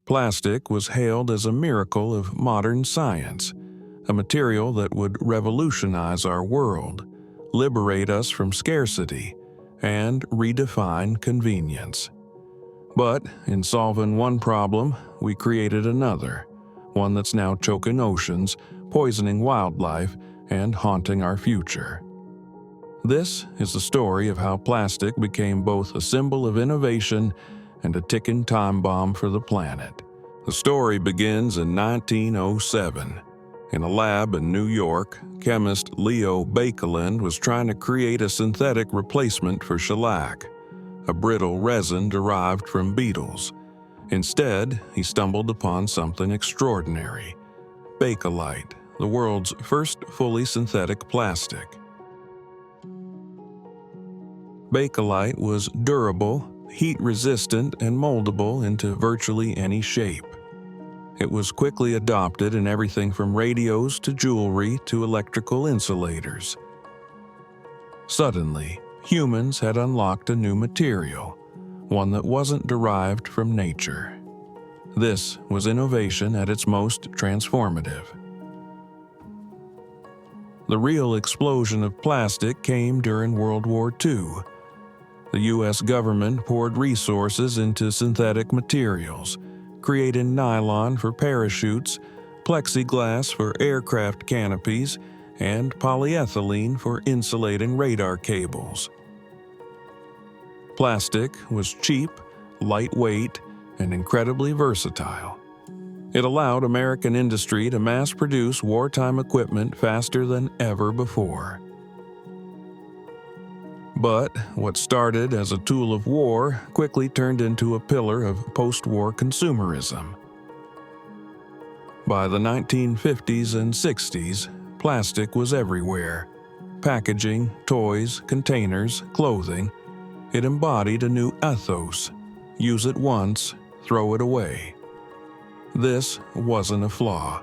Plastic was hailed as a miracle of modern science, a material that would revolutionize our world, liberate us from scarcity, and redefine convenience. But in solving one problem, we created another, one that's now choking oceans, poisoning wildlife, and haunting our future. This is the story of how plastic became both a symbol of innovation and a ticking time bomb for the planet. The story begins in 1907. In a lab in New York, chemist Leo Bakelite was trying to create a synthetic replacement for shellac, a brittle resin derived from beetles. Instead, he stumbled upon something extraordinary: Bakelite, the world's first fully synthetic plastic. Bakelite was durable, heat-resistant, and moldable into virtually any shape. It was quickly adopted in everything from radios to jewelry to electrical insulators. Suddenly, humans had unlocked a new material, one that wasn't derived from nature. This was innovation at its most transformative. The real explosion of plastic came during World War II. The U.S. government poured resources into synthetic materials, creating nylon for parachutes, plexiglass for aircraft canopies, and polyethylene for insulating radar cables. Plastic was cheap, lightweight, and incredibly versatile. It allowed American industry to mass-produce wartime equipment faster than ever before. But what started as a tool of war quickly turned into a pillar of post-war consumerism. By the 1950s and 60s, plastic was everywhere. Packaging, toys, containers, clothing. It embodied a new ethos: use it once, throw it away. This wasn't a flaw.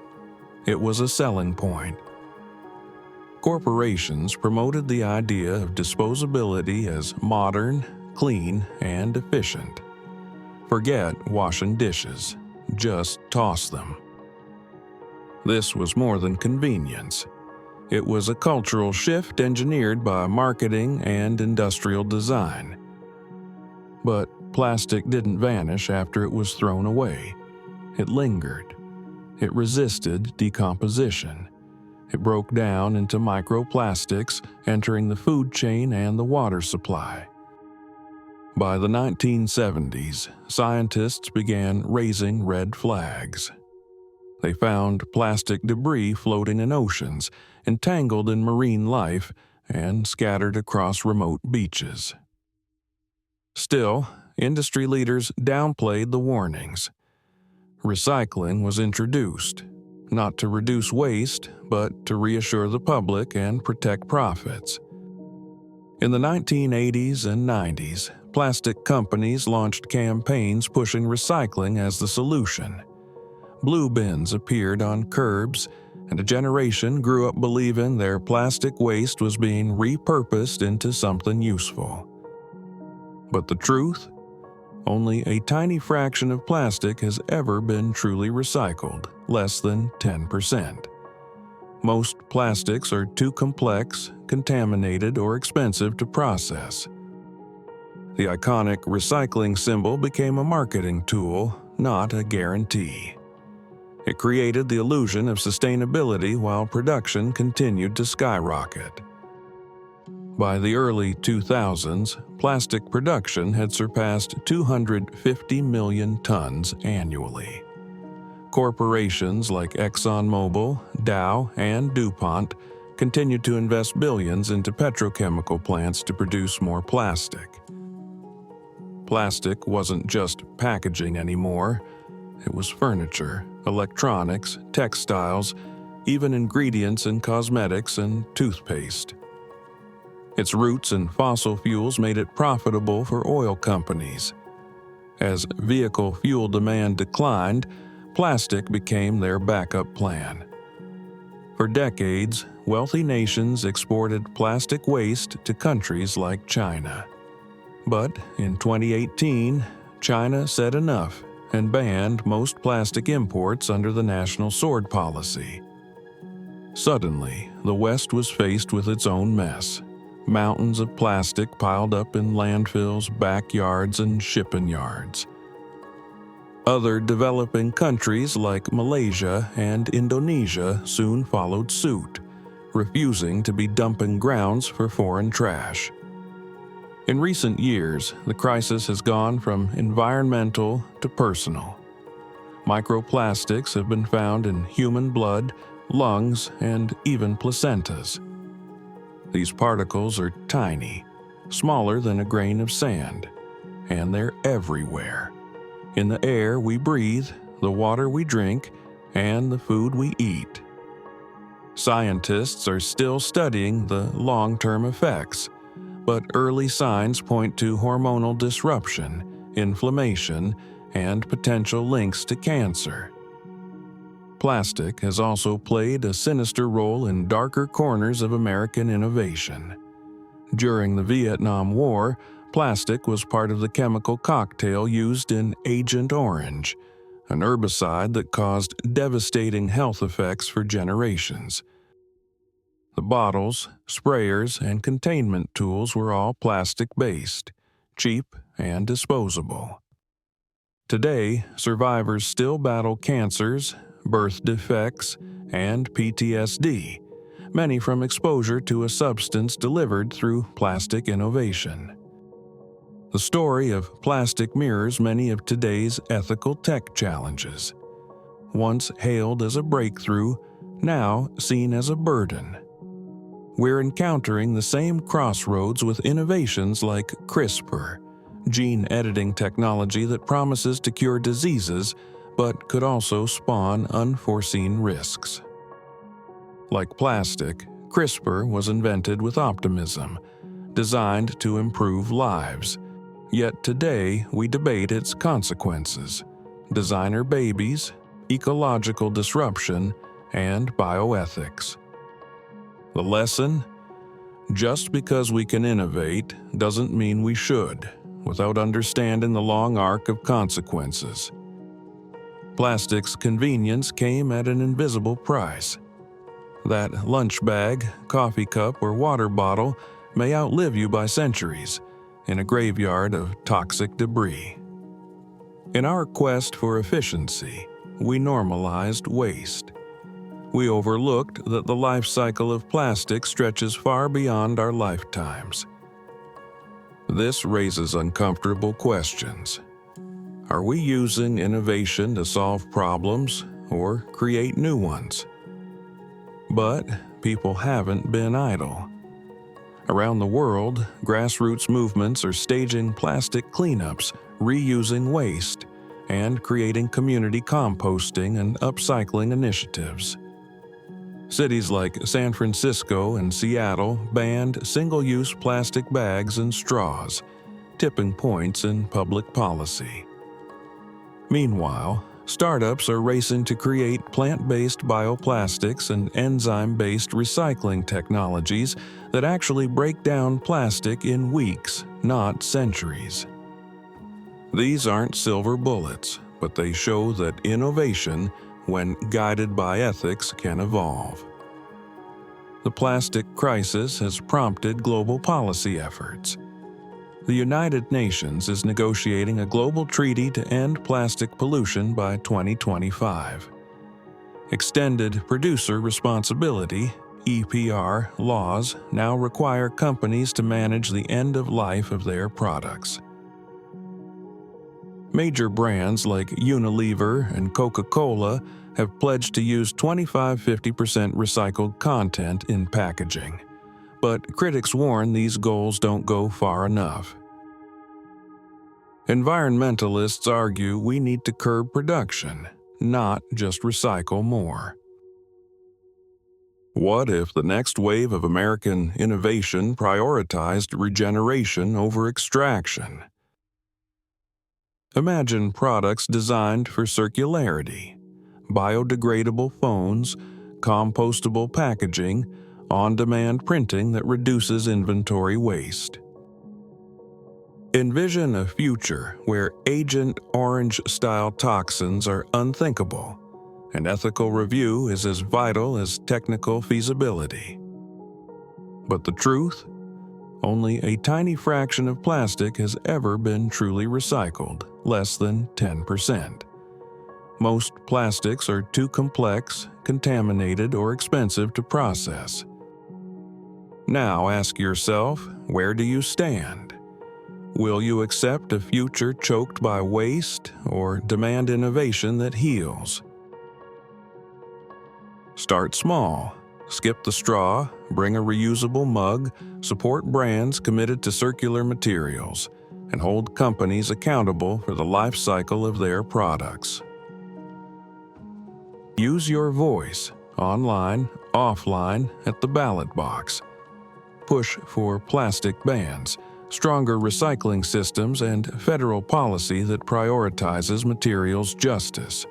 It was a selling point. Corporations promoted the idea of disposability as modern, clean, and efficient. Forget washing dishes. Just toss them. This was more than convenience. It was a cultural shift engineered by marketing and industrial design. But plastic didn't vanish after it was thrown away. It lingered. It resisted decomposition. It broke down into microplastics, entering the food chain and the water supply. By the 1970s, scientists began raising red flags. They found plastic debris floating in oceans, entangled in marine life, and scattered across remote beaches. Still, industry leaders downplayed the warnings. Recycling was introduced, not to reduce waste, but to reassure the public and protect profits. In the 1980s and 90s, plastic companies launched campaigns pushing recycling as the solution. Blue bins appeared on curbs, and a generation grew up believing their plastic waste was being repurposed into something useful. But the truth? Only a tiny fraction of plastic has ever been truly recycled, less than 10%. Most plastics are too complex, contaminated, or expensive to process. The iconic recycling symbol became a marketing tool, not a guarantee. It created the illusion of sustainability while production continued to skyrocket. By the early 2000s, plastic production had surpassed 250 million tons annually. Corporations like ExxonMobil, Dow, and DuPont continued to invest billions into petrochemical plants to produce more plastic. Plastic wasn't just packaging anymore. It was furniture, electronics, textiles, even ingredients in cosmetics and toothpaste. Its roots in fossil fuels made it profitable for oil companies. As vehicle fuel demand declined, plastic became their backup plan. For decades, wealthy nations exported plastic waste to countries like China. But in 2018, China said enough and banned most plastic imports under the National Sword Policy. Suddenly, the West was faced with its own mess. Mountains of plastic piled up in landfills, backyards, and shipping yards. Other developing countries like Malaysia and Indonesia soon followed suit, refusing to be dumping grounds for foreign trash. In recent years, the crisis has gone from environmental to personal. Microplastics have been found in human blood, lungs, and even placentas. These particles are tiny, smaller than a grain of sand, and they're everywhere. In the air we breathe, the water we drink, and the food we eat. Scientists are still studying the long-term effects, but early signs point to hormonal disruption, inflammation, and potential links to cancer. Plastic has also played a sinister role in darker corners of American innovation. During the Vietnam War, plastic was part of the chemical cocktail used in Agent Orange, an herbicide that caused devastating health effects for generations. The bottles, sprayers, and containment tools were all plastic-based, cheap, and disposable. Today, survivors still battle cancers, birth defects, and PTSD, many from exposure to a substance delivered through plastic innovation. The story of plastic mirrors many of today's ethical tech challenges. Once hailed as a breakthrough, now seen as a burden. We're encountering the same crossroads with innovations like CRISPR, gene editing technology that promises to cure diseases but could also spawn unforeseen risks. Like plastic, CRISPR was invented with optimism, designed to improve lives. Yet today we debate its consequences: designer babies, ecological disruption, and bioethics. The lesson? Just because we can innovate doesn't mean we should, without understanding the long arc of consequences. Plastic's convenience came at an invisible price. That lunch bag, coffee cup, or water bottle may outlive you by centuries in a graveyard of toxic debris. In our quest for efficiency, we normalized waste. We overlooked that the life cycle of plastic stretches far beyond our lifetimes. This raises uncomfortable questions. Are we using innovation to solve problems or create new ones? But people haven't been idle. Around the world, grassroots movements are staging plastic cleanups, reusing waste, and creating community composting and upcycling initiatives. Cities like San Francisco and Seattle banned single-use plastic bags and straws, tipping points in public policy. Meanwhile, startups are racing to create plant-based bioplastics and enzyme-based recycling technologies that actually break down plastic in weeks, not centuries. These aren't silver bullets, but they show that innovation, when guided by ethics, can evolve. The plastic crisis has prompted global policy efforts. The United Nations is negotiating a global treaty to end plastic pollution by 2025. Extended Producer Responsibility (EPR) laws now require companies to manage the end of life of their products. Major brands like Unilever and Coca-Cola have pledged to use 25–50% recycled content in packaging. But critics warn these goals don't go far enough. Environmentalists argue we need to curb production, not just recycle more. What if the next wave of American innovation prioritized regeneration over extraction? Imagine products designed for circularity, biodegradable phones, compostable packaging, on-demand printing that reduces inventory waste. Envision a future where Agent Orange-style toxins are unthinkable, and ethical review is as vital as technical feasibility. But the truth? Only a tiny fraction of plastic has ever been truly recycled, less than 10%. Most plastics are too complex, contaminated, or expensive to process. Now ask yourself, where do you stand? Will you accept a future choked by waste or demand innovation that heals? Start small. Skip the straw, bring a reusable mug, support brands committed to circular materials, and hold companies accountable for the life cycle of their products. Use your voice, online, offline, at the ballot box. Push for plastic bans, stronger recycling systems, and federal policy that prioritizes materials justice.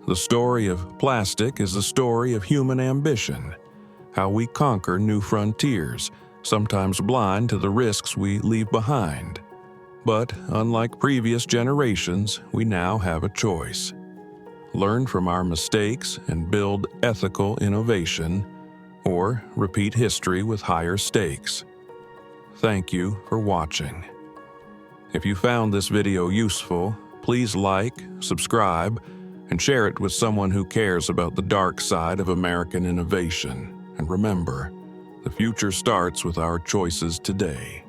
The story of plastic is a story of human ambition, how we conquer new frontiers, sometimes blind to the risks we leave behind. But unlike previous generations, we now have a choice. Learn from our mistakes and build ethical innovation, or repeat history with higher stakes. Thank you for watching. If you found this video useful, please like, subscribe, and share it with someone who cares about the dark side of American innovation. And remember, the future starts with our choices today.